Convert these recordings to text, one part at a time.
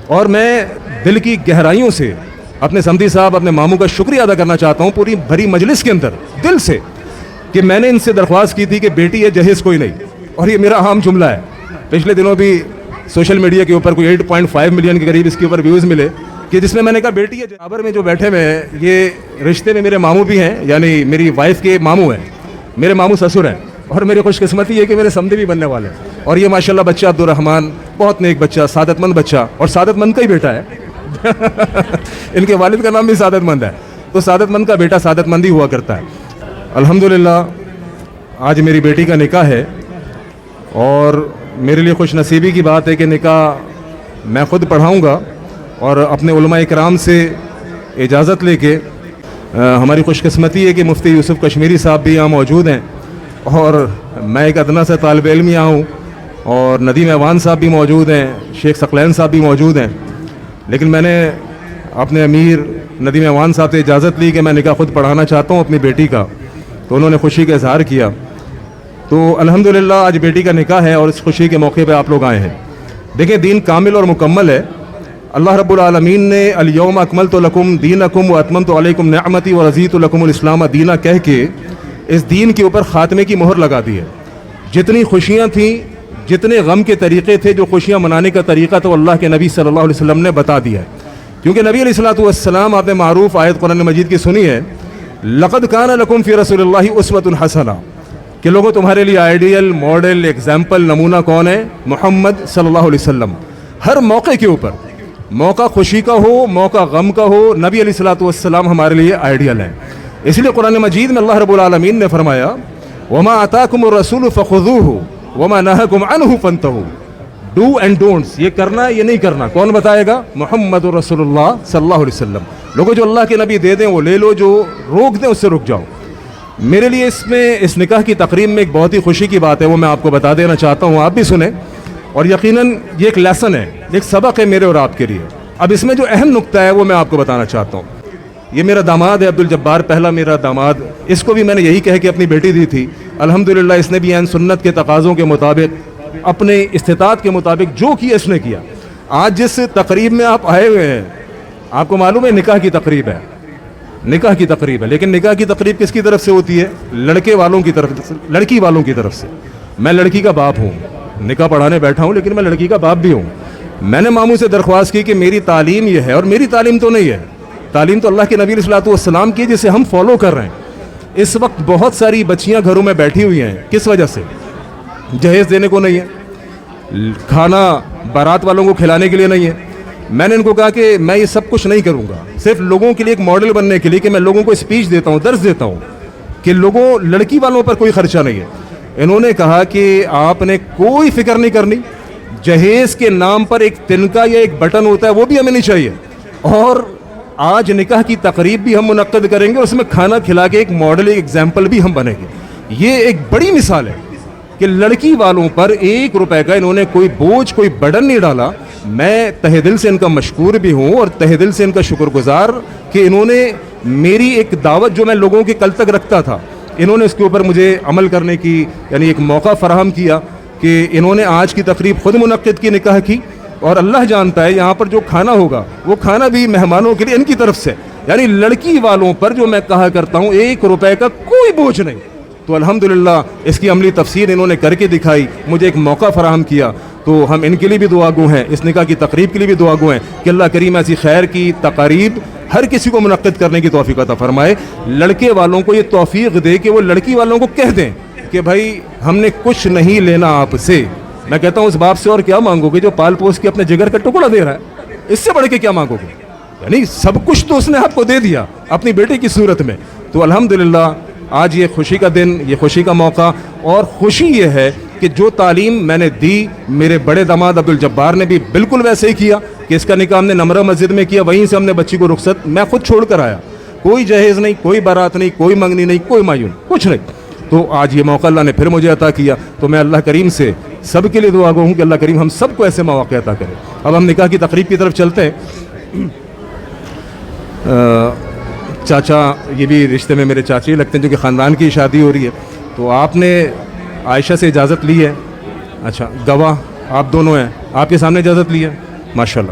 اور میں دل کی گہرائیوں سے اپنے سمدی صاحب اپنے ماموں کا شکریہ ادا کرنا چاہتا ہوں پوری بھری مجلس کے اندر دل سے کہ میں نے ان سے درخواست کی تھی کہ بیٹی ہے جہیز کوئی نہیں، اور یہ میرا عام جملہ ہے. پچھلے دنوں بھی سوشل میڈیا کے اوپر کوئی 8.5 ملین کے قریب اس کے اوپر ویوز ملے کہ جس میں نے کہا بیٹی ہے. جابر میں جو بیٹھے ہوئے ہیں یہ رشتے میں میرے ماموں بھی ہیں، یعنی میری وائف کے ماموں ہیں، میرے ماموں سسر ہیں، اور میری خوش قسمتی ہے کہ میرے سمدی بھی بننے والے ہیں. اور یہ ماشاءاللہ بچہ عبدالرحمن بہت نیک بچہ، سعادت مند بچہ، اور سعادت مند کا ہی بیٹا ہے. ان کے والد کا نام بھی سعادت مند ہے، تو سعادت مند کا بیٹا سعادت مند ہی ہوا کرتا ہے. الحمدللہ آج میری بیٹی کا نکاح ہے، اور میرے لیے خوش نصیبی کی بات ہے کہ نکاح میں خود پڑھاؤں گا، اور اپنے علماء اکرام سے اجازت لے کے ہماری خوش قسمتی ہے کہ مفتی یوسف کشمیری صاحب بھی یہاں موجود ہیں، اور میں ایک ادنا سے طالب علم یہاں ہوں، اور ندیم ایوان صاحب بھی موجود ہیں، شیخ ثقلین صاحب بھی موجود ہیں. لیکن میں نے اپنے امیر ندیم ایوان صاحب سے اجازت لی کہ میں نکاح خود پڑھانا چاہتا ہوں اپنی بیٹی کا، تو انہوں نے خوشی کا اظہار کیا. تو الحمدللہ آج بیٹی کا نکاح ہے، اور اس خوشی کے موقع پہ آپ لوگ آئے ہیں. دیکھیں دین کامل اور مکمل ہے. اللہ رب العالمین نے الیوم اکملت لکم دینکم واتممت علیکم نعمتی ورضیت لکم الاسلام دینا کہہ کے اس دین کے اوپر خاتمے کی مہر لگا دی ہے. جتنی خوشیاں تھیں، جتنے غم کے طریقے تھے، جو خوشیاں منانے کا طریقہ تو اللہ کے نبی صلی اللہ علیہ وسلم نے بتا دیا ہے. کیونکہ نبی علیہ الصلوۃ والسلام آپ نے معروف آیت قرآن مجید کی سنی ہے، لقد کان لکم فی رسول اللہ اسوۃ حسنہ، کہ لوگوں تمہارے لیے آئیڈیل، ماڈل، ایگزامپل، نمونہ کون ہے؟ محمد صلی اللہ علیہ وسلم. ہر موقع کے اوپر، موقع خوشی کا ہو، موقع غم کا ہو، نبی علیہ الصلوۃ والسلام ہمارے لیے آئیڈیل ہیں. اس لیے قرآن مجید میں اللہ رب العالمین نے فرمایا وما آتاکم الرسول فخذوہ وما نہاکم عنہ فانتہوا. ڈو اینڈ ڈونٹس، یہ کرنا یہ نہیں کرنا، کون بتائے گا؟ محمد رسول اللہ صلی اللہ علیہ وسلم. لوگوں جو اللہ کے نبی دے دیں وہ لے لو، جو روک دیں اس سے رک جاؤ. میرے لیے اس نکاح کی تقریب میں ایک بہت ہی خوشی کی بات ہے، وہ میں آپ کو بتا دینا چاہتا ہوں، آپ بھی سنیں. اور یقیناً یہ ایک لیسن ہے، ایک سبق ہے میرے اور آپ کے لیے. اب اس میں جو اہم نقطہ ہے وہ میں آپ کو بتانا چاہتا ہوں. یہ میرا داماد ہے عبدالجبار، پہلا میرا داماد. اس کو بھی میں نے یہی کہہ کے اپنی بیٹی دی تھی. الحمدللہ اس نے بھی عین سنت کے تقاضوں کے مطابق، اپنے استطاعت کے مطابق جو کیا اس نے کیا. آج جس تقریب میں آپ آئے ہوئے ہیں، آپ کو معلوم ہے نکاح کی تقریب ہے، نکاح کی تقریب ہے. لیکن نکاح کی تقریب کس کی طرف سے ہوتی ہے؟ لڑکے والوں کی طرف سے، لڑکی والوں کی طرف سے. میں لڑکی کا باپ ہوں، نکاح پڑھانے بیٹھا ہوں، لیکن میں لڑکی کا باپ بھی ہوں. میں نے ماموں سے درخواست کی کہ میری تعلیم یہ ہے، اور میری تعلیم تو نہیں ہے، تعلیم تو اللہ کے نبی علیہ الصلوۃ والسلام کی جسے ہم فالو کر رہے ہیں. اس وقت بہت ساری بچیاں گھروں میں بیٹھی ہوئی ہیں، کس وجہ سے؟ جہیز دینے کو نہیں ہے، کھانا بارات والوں کو کھلانے کے لیے نہیں ہے. میں نے ان کو کہا کہ میں یہ سب کچھ نہیں کروں گا، صرف لوگوں کے لیے ایک ماڈل بننے کے لیے کہ میں لوگوں کو اسپیچ دیتا ہوں، درس دیتا ہوں کہ لوگوں، لڑکی والوں پر کوئی خرچہ نہیں ہے. انہوں نے کہا کہ آپ نے کوئی فکر نہیں کرنی، جہیز کے نام پر ایک تنکا یا ایک بٹن ہوتا ہے وہ بھی ہمیں نہیں چاہیے، اور آج نکاح کی تقریب بھی ہم منعقد کریں گے، اس میں کھانا کھلا کے ایک ماڈل، ایک ایگزامپل بھی ہم بنیں گے. یہ ایک بڑی مثال ہے کہ لڑکی والوں پر 1 روپے کا انہوں نے کوئی بوجھ، کوئی برڈن نہیں ڈالا. میں تہہ دل سے ان کا مشکور بھی ہوں، اور تہہ دل سے ان کا شکر گزار کہ انہوں نے میری ایک دعوت جو میں لوگوں کے کل تک رکھتا تھا، انہوں نے اس کے اوپر مجھے عمل کرنے کی یعنی ایک موقع فراہم کیا کہ انہوں نے آج کی تقریب خود منعقد کی نکاح کی. اور اللہ جانتا ہے یہاں پر جو کھانا ہوگا وہ کھانا بھی مہمانوں کے لیے ان کی طرف سے، یعنی لڑکی والوں پر جو میں کہا کرتا ہوں 1 روپے کا کوئی بوجھ نہیں. تو الحمدللہ اس کی عملی تفسیر انہوں نے کر کے دکھائی، مجھے ایک موقع فراہم کیا. تو ہم ان کے لیے بھی دعا گو ہیں، اس نکاح کی تقریب کے لیے بھی دعا گو ہیں کہ اللہ کریم ایسی خیر کی تقاریب ہر کسی کو منعقد کرنے کی توفیق عطا فرمائے. لڑکے والوں کو یہ توفیق دے کہ وہ لڑکی والوں کو کہہ دیں کہ بھائی ہم نے کچھ نہیں لینا آپ سے. میں کہتا ہوں اس باپ سے اور کیا مانگو گے جو پال پوس کے اپنے جگر کا ٹکڑا دے رہا ہے؟ اس سے بڑھ کے کیا مانگو گے؟ یعنی سب کچھ تو اس نے آپ کو دے دیا اپنی بیٹی کی صورت میں. تو الحمدللہ آج یہ خوشی کا دن، یہ خوشی کا موقع، اور خوشی یہ ہے کہ جو تعلیم میں نے دی میرے بڑے داماد عبدالجبار نے بھی بالکل ویسے ہی کیا کہ اس کا نکاح ہم نے نمرہ مسجد میں کیا، وہیں سے ہم نے بچی کو رخصت میں خود چھوڑ کر آیا. کوئی جہیز نہیں، کوئی بارات نہیں، کوئی منگنی نہیں، کوئی معیون، کچھ نہیں. تو آج یہ موقع اللہ نے پھر مجھے عطا کیا. تو میں اللہ کریم سے سب کے لیے دعا گو ہوں کہ اللہ کریم ہم سب کو ایسے مواقع عطا کرے. اب ہم نکاح کی تقریب کی طرف چلتے ہیں. چاچا، یہ بھی رشتے میں میرے چاچی لگتے ہیں جو کہ خاندان کی شادی ہو رہی ہے. تو آپ نے عائشہ سے اجازت لی ہے؟ اچھا، گواہ آپ دونوں ہیں، آپ کے سامنے اجازت لی ہے؟ ماشاءاللہ.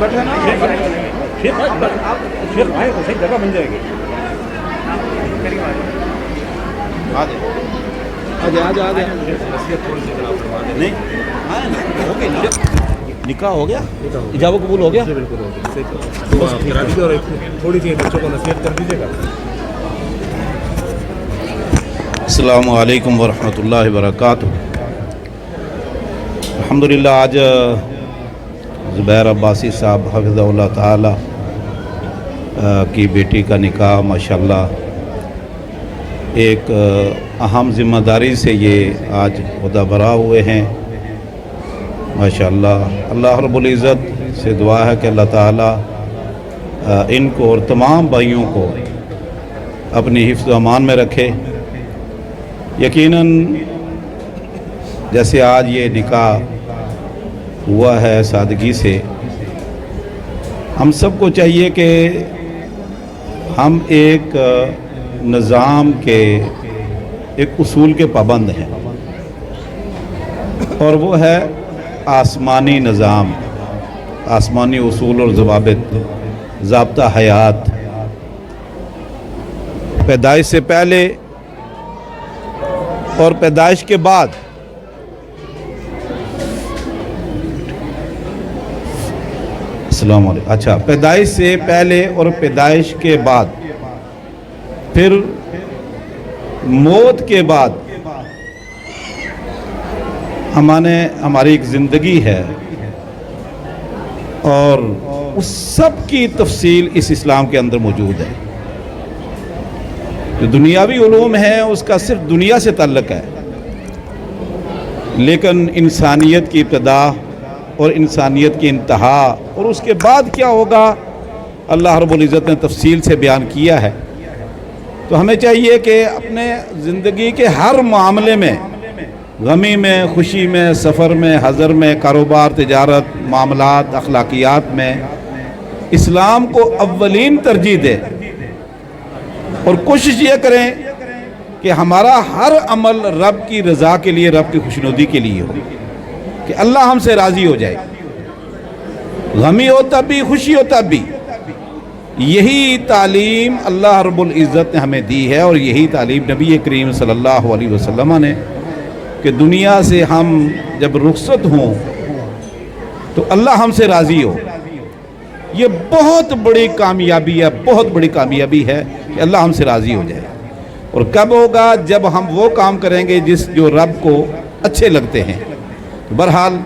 بیٹھے نا شیخ آئے تو صحیح جگہ بن جائے گی. نہیں نکاح ہو گیا, اجابت قبول ہو گیا. تھوڑی سی بچوں کو نصیحت کر دیجیے گا. السلام علیکم ورحمۃ اللہ وبرکاتہ. الحمدللہ آج زبیر عباسی صاحب حفظہ اللہ تعالی کی بیٹی کا نکاح ماشاءاللہ ایک اہم ذمہ داری سے یہ آج عہدہ برا ہوئے ہیں ماشاءاللہ. اللہ رب العزت سے دعا ہے کہ اللہ تعالی ان کو اور تمام بھائیوں کو اپنی حفظ و امان میں رکھے. یقیناً جیسے آج یہ نکاح ہوا ہے سادگی سے, ہم سب کو چاہیے کہ ہم ایک نظام کے ایک اصول کے پابند ہیں, اور وہ ہے آسمانی نظام, آسمانی اصول اور ضوابط, ضابطہ حیات. پیدائش سے پہلے اور پیدائش کے بعد السلام علیکم. اچھا, پیدائش سے پہلے اور پیدائش کے بعد, پھر موت کے بعد ہماری ایک زندگی ہے, اور اس سب کی تفصیل اس اسلام کے اندر موجود ہے. جو دنیاوی علوم ہے اس کا صرف دنیا سے تعلق ہے, لیکن انسانیت کی ابتدا اور انسانیت کی انتہا اور اس کے بعد کیا ہوگا اللہ رب العزت نے تفصیل سے بیان کیا ہے. تو ہمیں چاہیے کہ اپنے زندگی کے ہر معاملے میں, غمی میں, خوشی میں, سفر میں, حضر میں, کاروبار, تجارت, معاملات, اخلاقیات میں اسلام کو اولین ترجیح دے, اور کوشش یہ کریں کہ ہمارا ہر عمل رب کی رضا کے لیے, رب کی خوشنودی کے لیے ہو, کہ اللہ ہم سے راضی ہو جائے. غمی ہو تب بھی, خوشی ہو تب بھی. یہی تعلیم اللہ رب العزت نے ہمیں دی ہے, اور یہی تعلیم نبی کریم صلی اللہ علیہ وسلم نے, کہ دنیا سے ہم جب رخصت ہوں تو اللہ ہم سے راضی ہو. یہ بہت بڑی کامیابی ہے, بہت بڑی کامیابی ہے کہ اللہ ہم سے راضی ہو جائے. اور کب ہوگا؟ جب ہم وہ کام کریں گے جو رب کو اچھے لگتے ہیں. بہرحال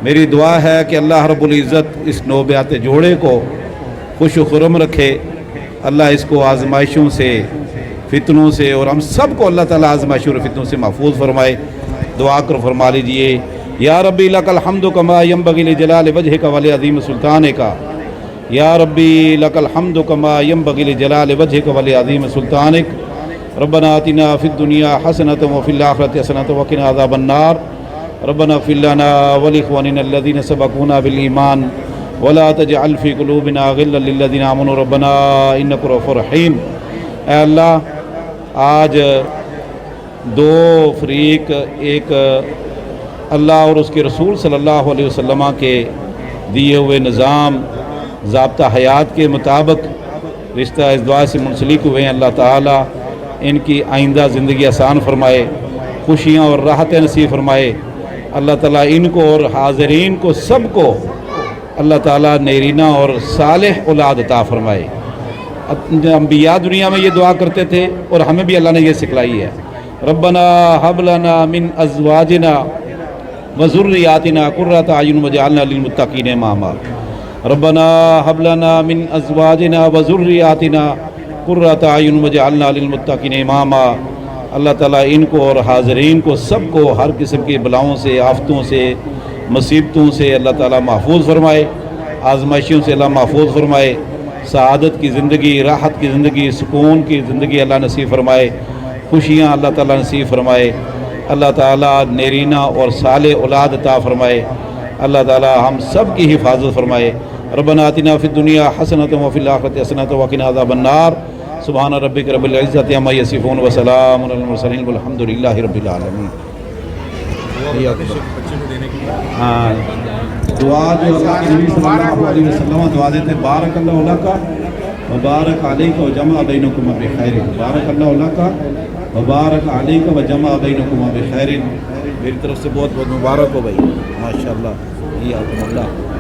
میری دعا ہے کہ اللہ رب العزت اس نوبیات جوڑے کو خوش و خرم رکھے, اللہ اس کو آزمائشوں سے, فتنوں سے, اور ہم سب کو اللہ تعالیٰ آزمائشوں اور فتنوں سے محفوظ فرمائے. دعا کر فرما لیجئے, یا ربی لک الحمد کما ینبغی لجلال وجہک ولعظیم سلطانک. یا ربی لک الحمد کما ینبغی لجلال وجہک ولعظیم سلطانک. ربنا آتنا فی الدنیا حسنۃ وفی الآخرۃ حسنۃ وقنا عذاب النار. ربنا اغفر لنا ولاخواننا الذین سبقونا بالایمان ولا تجعل فی قلوبنا غلا للذین آمنوا ربنا انک رؤوف رحیم. اے اللہ, آج دو فریق, ایک اللہ اور اس کے رسول صلی اللہ علیہ وسلم کے دیے ہوئے نظام ضابطہ حیات کے مطابق رشتہ ازدواج سے منسلک ہوئے ہیں. اللہ تعالیٰ ان کی آئندہ زندگی آسان فرمائے, خوشیاں اور راحتیں نصیب فرمائے. اللہ تعالیٰ ان کو اور حاضرین کو سب کو اللہ تعالیٰ نیرینہ اور صالح اولاد عطا فرمائے. انبیاء دنیا میں یہ دعا کرتے تھے, اور ہمیں بھی اللہ نے یہ سکھلائی ہے. ربنا حب لنا من ازواجنا وذریاتنا قرۃ اعین واجعلنا للمتقین اماما. ربنا حب لنا من ازواجنا وذریاتنا قرۃ اعین واجعلنا للمتقین اماما. اللہ تعالیٰ ان کو اور حاضرین کو سب کو ہر قسم کی بلاؤں سے, آفتوں سے, مصیبتوں سے اللہ تعالیٰ محفوظ فرمائے, آزمائشوں سے اللہ محفوظ فرمائے. سعادت کی زندگی, راحت کی زندگی, سکون کی زندگی اللہ نصیب فرمائے. خوشیاں اللہ تعالیٰ نصیب فرمائے. اللہ تعالیٰ نیرینہ اور صالح اولاد عطا فرمائے. اللہ تعالیٰ ہم سب کی حفاظت فرمائے. ربنا آتنا فی الدنیا حسنۃ وفی الآخرۃ حسنۃ وقنا عذاب النار. سبحان ربک رب العزۃ عما یصفون وسلام علی المرسلین والحمد للہ رب العالمین. ہاں دعا جو اللہ کے نبی صلی اللہ علیہ وسلم دعا دیتے بارک اللہ لکا وبارک علیک و جمع بینکم بخیر، بارک اللہ لکا وبارک علیک و جمع بینکم بخیر. میری طرف سے بہت بہت مبارک ہو بھائی، ماشاء اللہ.